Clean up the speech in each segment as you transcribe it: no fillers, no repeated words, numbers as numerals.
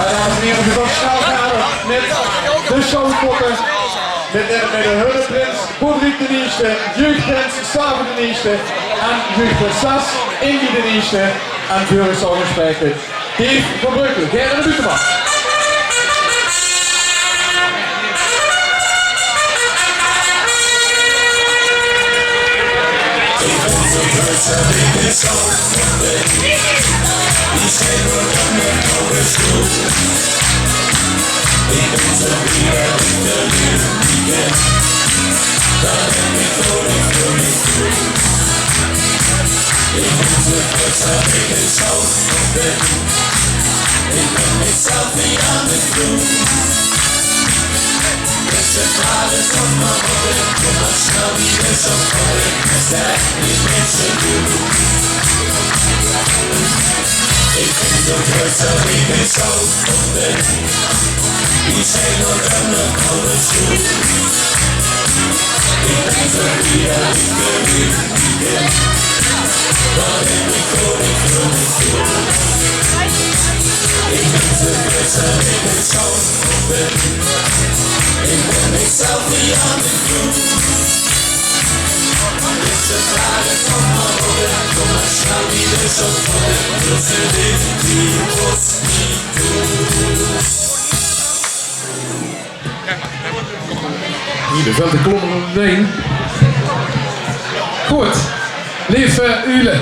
Ja, dames en heren, we gaan snel gaan met de showpotten. Met de Hulleprins, Boedrik de Nieuwste, Jeugdprins, Saven de Nieuwste en Jeugdprinsess Ingi de Nieuwste en Juris zal spreken. Dave van Breukelen, Gerrit de Buteman. De velden klommen op het been. Goed, lieve Ule.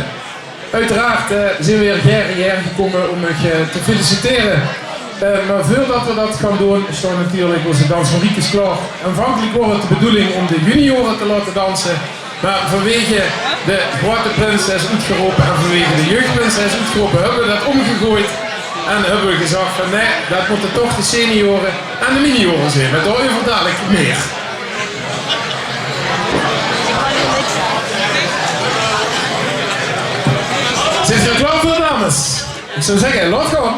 Uiteraard zijn we weer hierheen gekomen om u te feliciteren. Maar voordat we dat gaan doen, staan natuurlijk onze dans van Riekes klaar. Aanvankelijk was het de bedoeling om de junioren te laten dansen. Maar vanwege de grote prinses uitgeroepen en vanwege de jeugdprinses uitgeroepen hebben we dat omgegooid. En hebben we gezegd van nee, dat moeten toch de senioren en de minioren zijn. Maar daarover dadelijk meer. Zit je er klaar voor, dames? Ik zou zeggen, laat gaan.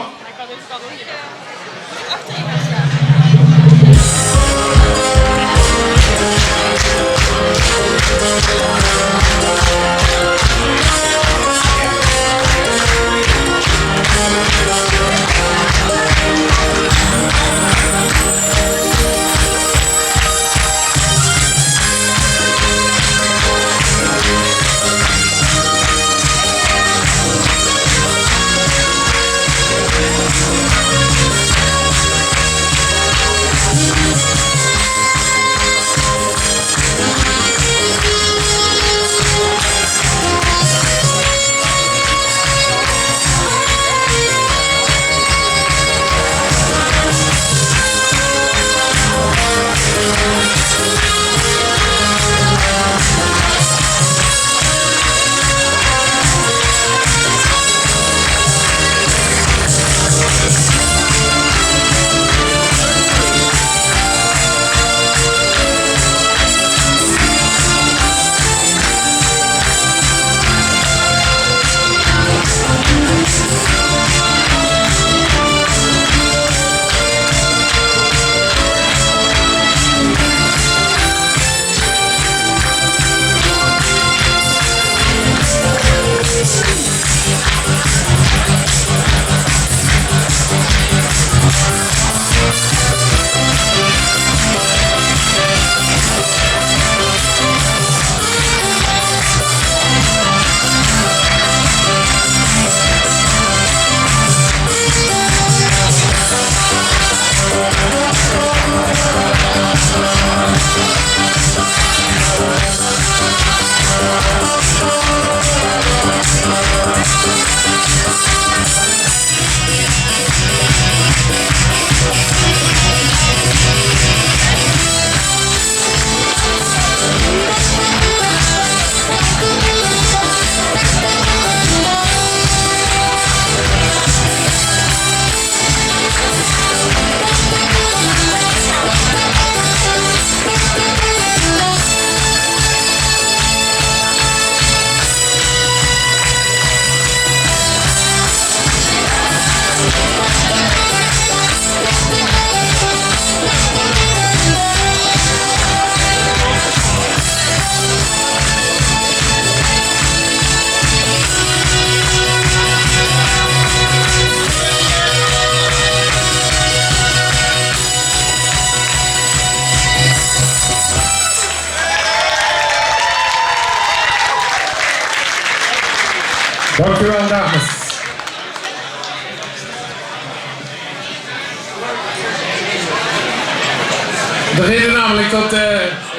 dames. De reden namelijk dat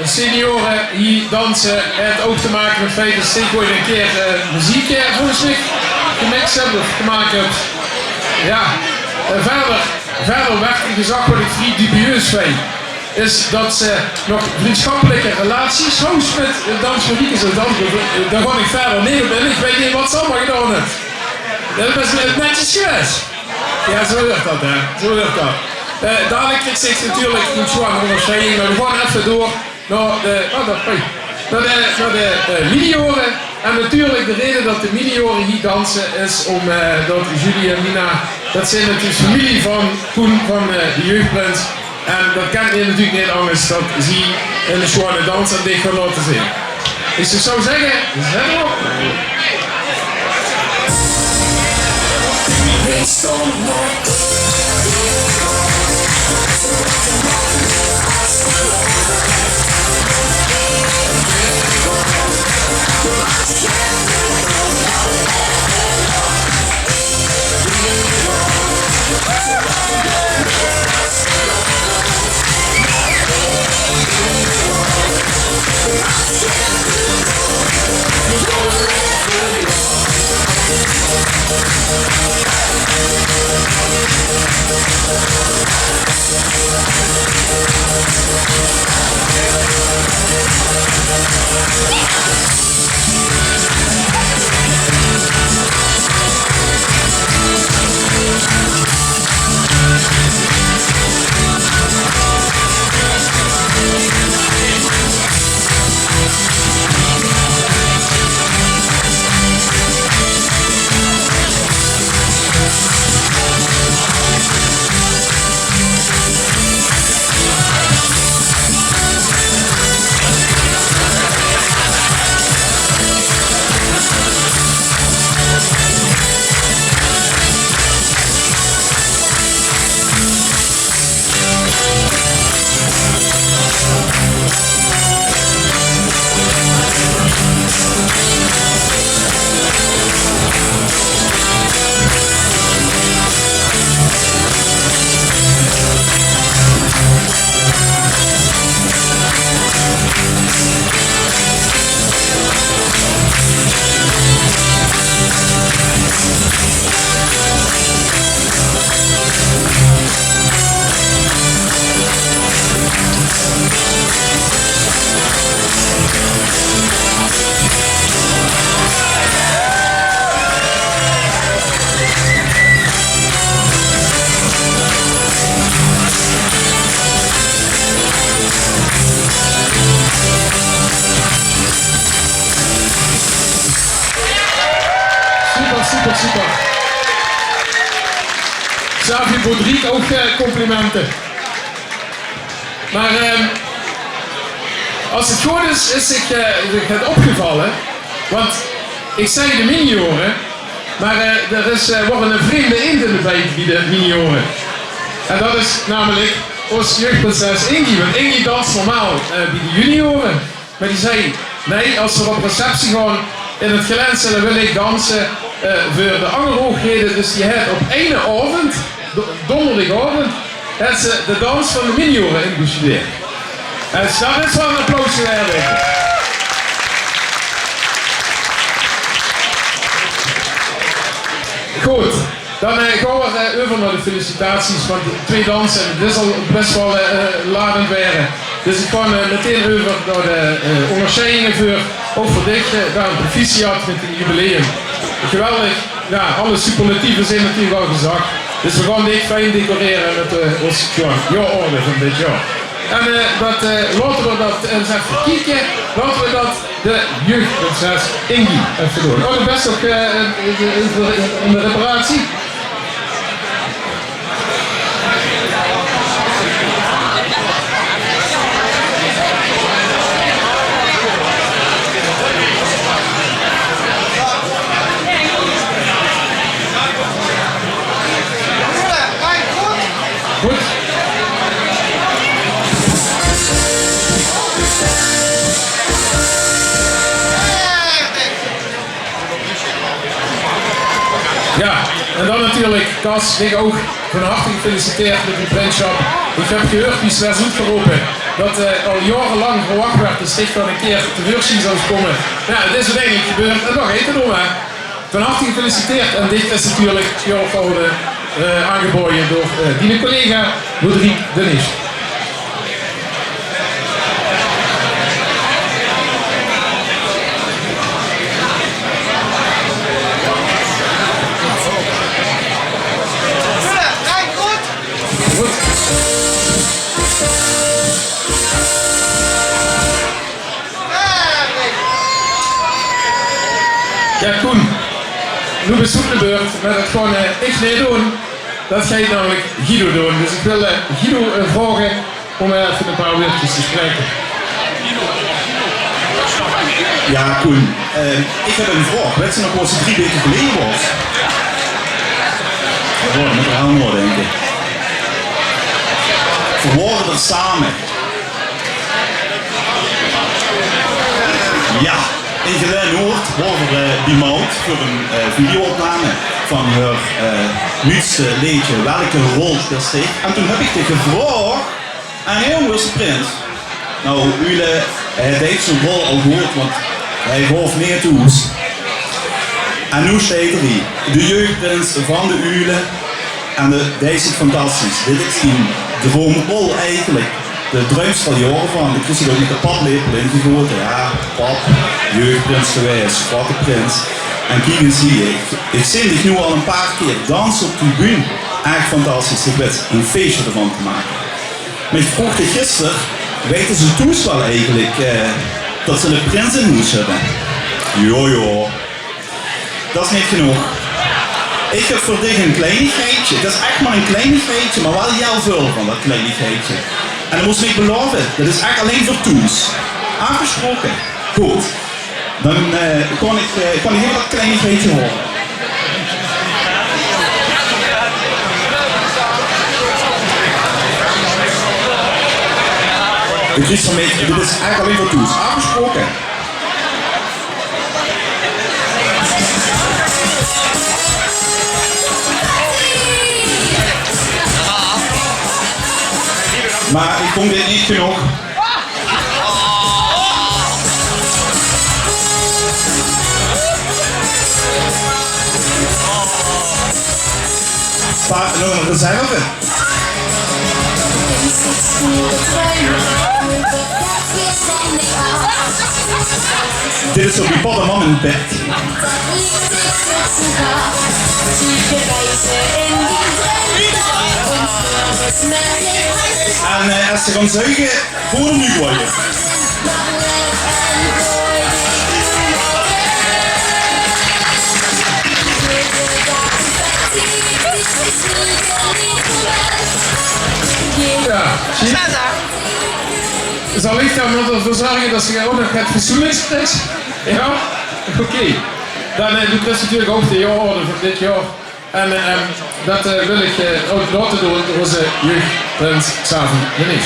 senioren hier dansen heeft ook te maken met het feit dat ze ooit een keer muziek volgens mij gemixt hebben of gemaakt hebben. Ja, verder werd een gezag wat ik vrij dubieus vind, is dat ze nog vriendschappelijke relaties houden met dansmuziek. Daar ga ik verder niet op in. Ik weet niet wat ze allemaal gedaan hebben. Dat is best netjes geweest. Ja, zo werkt dat, hè. Zo werkt dat. Dadelijk kriegt zich natuurlijk een zware onderscheiding, maar we gaan even door naar de minioren. En natuurlijk de reden dat de minioren hier dansen is omdat Julie en Nina, dat zijn natuurlijk familie van Koen van de Jeugdprins. En dat kent je natuurlijk niet anders dat ze in de zware dans en dit gaan laten zien. Dus ik zou zeggen, zet erop. Super. Xavier Baudric ook complimenten. Maar als het goed is ik het opgevallen. Want ik zei de minioren, maar er worden een vreemde eend in de bijt bij de minioren. En dat is namelijk onze jeugdprinses Ingi. Want Ingi danst normaal bij de junioren. Maar die zei, nee, als we op receptie gaan in het Gelens, dan wil ik dansen voor de angerhoogheden. Dus die heeft op ene avond, donderdagavond, heeft ze de dans van de minioren ingestudeerd. En daar is wel een applaus voor haar. Goed, dan gaan we over naar de felicitaties, want twee dansen, dit is al best wel ladend waren. Dus ik ga meteen over naar de onderscheidingen voor, ook voor dit, daar een proficiat met het jubileum. Geweldig, ja, alle superlatieven zijn natuurlijk al gezakt. Dus we gaan dit fijn decoreren met ons jaarorde van dit jaar. En laten we dat eens even kijken, laten we dat de jeugdprinses Ingi even doen. Oh, best ook in de reparatie. Goed. Ja, en dan natuurlijk Cas, ik ook van harte gefeliciteerd met die printshop. Ik heb gehoord, die is weer zoet geroepen, dat al jarenlang verwacht werd dat zich dan een keer te voorzien zou komen. Ja, het is uiteindelijk gebeurd en nog eten doen hè. Van harte gefeliciteerd en dit is natuurlijk aangeboden door die collega Rodrigue Denis. Ja, Koen, nu bezoek de beurt, maar dat gewoon ik niet doen. Dat ga je namelijk Guido doen. Dus ik wil Guido vragen om even een paar woordjes te spreken. Ja, Koen, ik heb een vraag. Weet je nog wat ze 3 weken geleden was? We worden met elkaar aan denken. We worden er samen. Ja. In Geleen-Noord worden die maand voor een videoopname van haar nieuwste liedje Welke rol speelt zich. En toen heb ik de gevraagd aan jongens prins. Nou, Ule heeft zo'n rol al gehoord, want hij gaf meer toe. En nu staat er hier, de jeugdprins van de Ule. En deze is fantastisch. Dit is die droomrol eigenlijk. De druimste van jaren van, ik kreeg ook met de paplepel ingegoten. Ja, pap, jeugdprins geweest, zwarte prins. En kijk eens hier, ik zie dit nu al een paar keer dansen op tribune. Echt fantastisch, ik weet een feestje ervan te maken. Maar ik vroeg de gisteren, weten ze toes wel eigenlijk dat ze een prins in moest hebben? Jojo, dat is niet genoeg. Ik heb voor dit een kleinigheidje, dat is echt maar een kleinigheidje, maar wel heel veel van dat kleinigheidje. En dat moest ik beloven, dat is echt alleen voor toes. Afgesproken. Goed. Dan kan ik heel dat kleinigheidje horen. Ik kies van mij, dit is echt alleen voor toes. Afgesproken. Maar ik vond dit niet genoeg. Nog een reserve. Dit is op die paddenman in het bed. En als ze gaan zeggen, voor hem nu gooien. Ja, zal ik dan ervoor zorgen dat ze ook nog het verzoeningsprijs? Ja? Oké. Dan doet dat natuurlijk ook de jaarorde van dit jaar. En dat wil ik ook laten doen door onze jeugdprins Xavi Denis.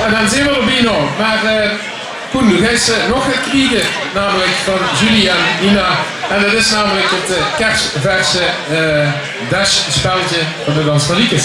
En dan zien we er bijna. Maar Koen, nu ga je nog het krijgen, namelijk van Julie en Nina. En dat is namelijk het kerstverse dash-spelletje van de Dans van Riekes.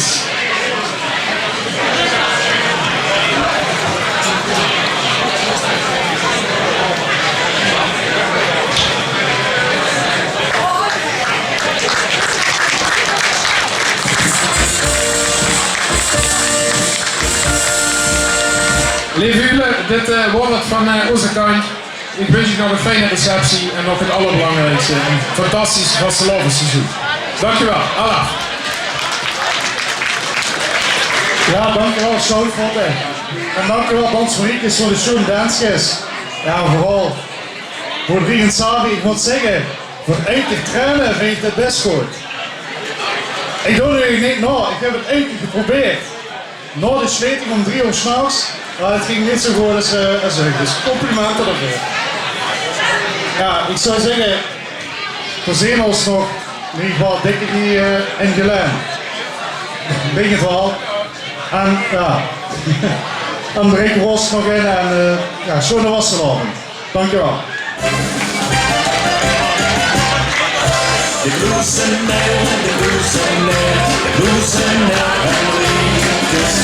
Lieve Ule, dit wordt het van onze kant. Ik wens je nog een fijne receptie en nog het allerbelangrijkste, een fantastisch vastelavondseizoen. Dankjewel, Allah. Ja, dankjewel Zoutvatten. En dankjewel Dans van Riekes voor de show dansjes. Ja, vooral voor Rodrigue en Xavi, ik moet zeggen, voor 80 trainen vind ik het best goed. Ik doe het niet na, ik heb het 1 keer geprobeerd. Na de zweting om 3 uur 's nachts, maar het ging niet zo goed als ik. Dus complimenten ervoor. Ja, ik zou zeggen, voorzien ons nog in ieder geval dikke die in gelijn. Een beetje het wel. En ja, en breken we ons nog in en ja, schone wassenavond. Dankjewel. De bloesenair, de bloesenair, de bloesenair en Riekes.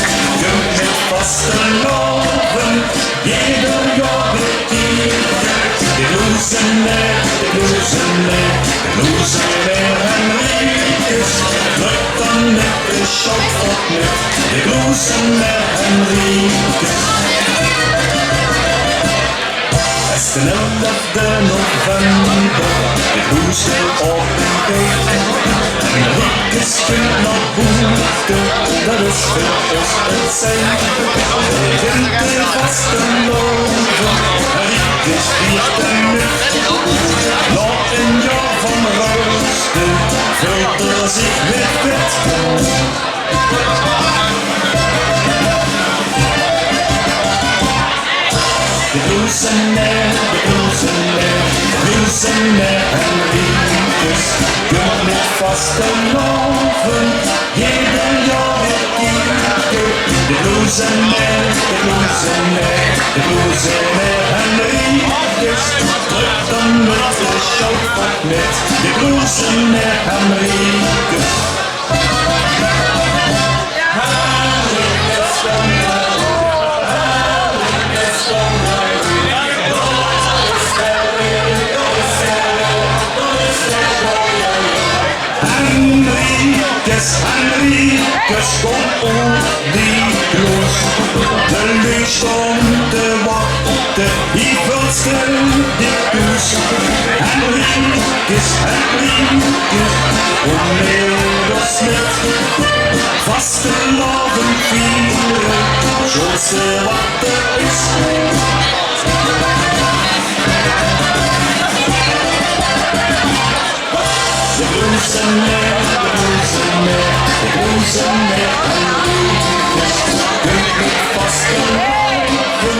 Kunt met vasteloven, jeder jaar betieren. De bloesenair, de bloesenair, de bloesenair en Riekes. Druk dan met de shot op net, de bloesenair en Riekes. Het is de 11e november, de bloesem op een keek. En Riekes kunt nog boete, dat is voor ons het zijn. De winter vasteloven, Riekes viert de nucht. Na een jaar van rusten, vult er zich weer wit. De bloesenair, de bloesenair, de bloesenair en Riekes. Kunt met vasteloven, jeder jaar weer kieken. De bloesenair, de bloesenair, de bloesenair en Riekes. Druk dan met de shot op net, de bloesenair en Riekes. Henriques komt op die kloos. De leeuw stond te wachten, die vult stil die koers. Henriques, om heel smet. Vastelavond vieren, zoals ze wat er is. De bloesenair, de bloesenair, de bloesenair en Riekes. Kunt niet vasteloven,